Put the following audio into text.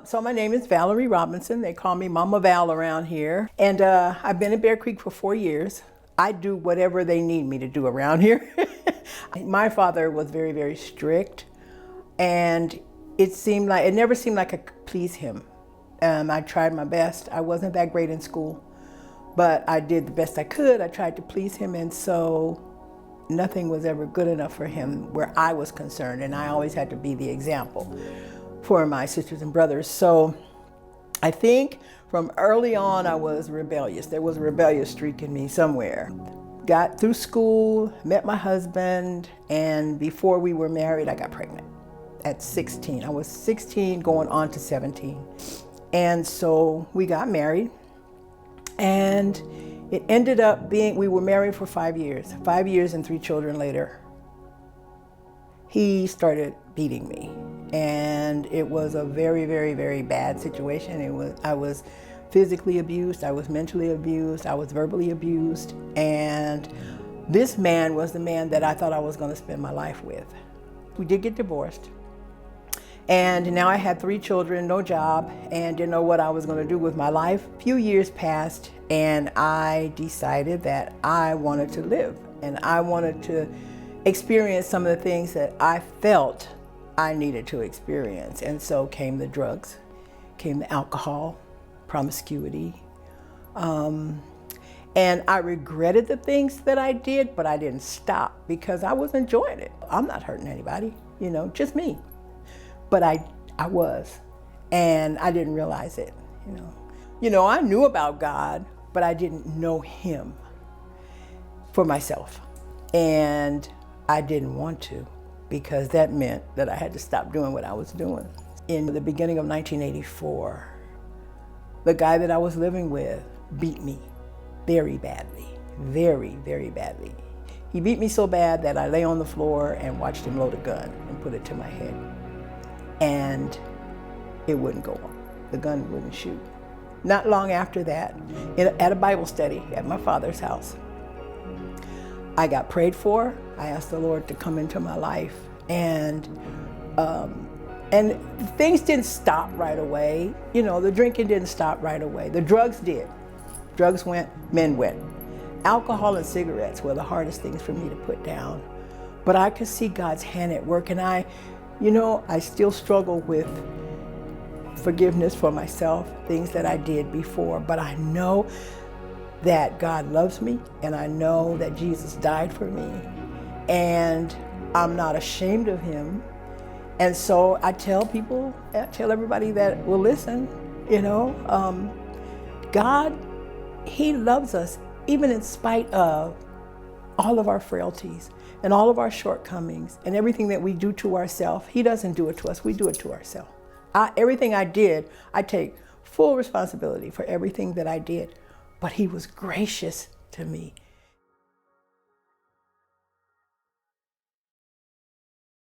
So my name is Valerie Robinson. They call me Mama Val around here. And I've been in Bear Creek for 4 years. I do whatever they need me to do around here. My father was very, very strict. And it never seemed like I could please him. I tried my best. I wasn't that great in school, but I did the best I could. I tried to please him, and so nothing was ever good enough for him where I was concerned, and I always had to be the example for my sisters and brothers. So I think from early on I was rebellious. There was a rebellious streak in me somewhere. Got through school, met my husband, and before we were married, I got pregnant at 16. I was 16 going on to 17. And so we got married, and it ended up being, we were married for 5 years. 5 years and 3 children later, he started beating me. And it was a very, very, very bad situation. I was physically abused, I was mentally abused, I was verbally abused. And this man was the man that I thought I was going to spend my life with. We did get divorced. And now I had 3 children, no job, and didn't know what I was going to do with my life. A few years passed, and I decided that I wanted to live, and I wanted to experience some of the things that I felt I needed to experience. And so came the drugs, came the alcohol, promiscuity. And I regretted the things that I did, but I didn't stop because I was enjoying it. I'm not hurting anybody, just me. But I was, and I didn't realize it, I knew about God, but I didn't know him for myself. And I didn't want to, because that meant that I had to stop doing what I was doing. In the beginning of 1984, the guy that I was living with beat me very badly, very, very badly. He beat me so bad that I lay on the floor and watched him load a gun and put it to my head. And it wouldn't go off. The gun wouldn't shoot. Not long after that, at a Bible study at my father's house, I got prayed for. I asked the Lord to come into my life, and things didn't stop right away. The drinking didn't stop right away. The drugs did. Drugs went, men went. Alcohol and cigarettes were the hardest things for me to put down. But I could see God's hand at work, and I still struggle with forgiveness for myself, things that I did before, but I know that God loves me, and I know that Jesus died for me, and I'm not ashamed of him. And so I tell everybody that will listen, God, he loves us even in spite of all of our frailties and all of our shortcomings and everything that we do to ourselves. He doesn't do it to us, we do it to ourselves. Everything I did, I take full responsibility for everything that I did, but he was gracious to me.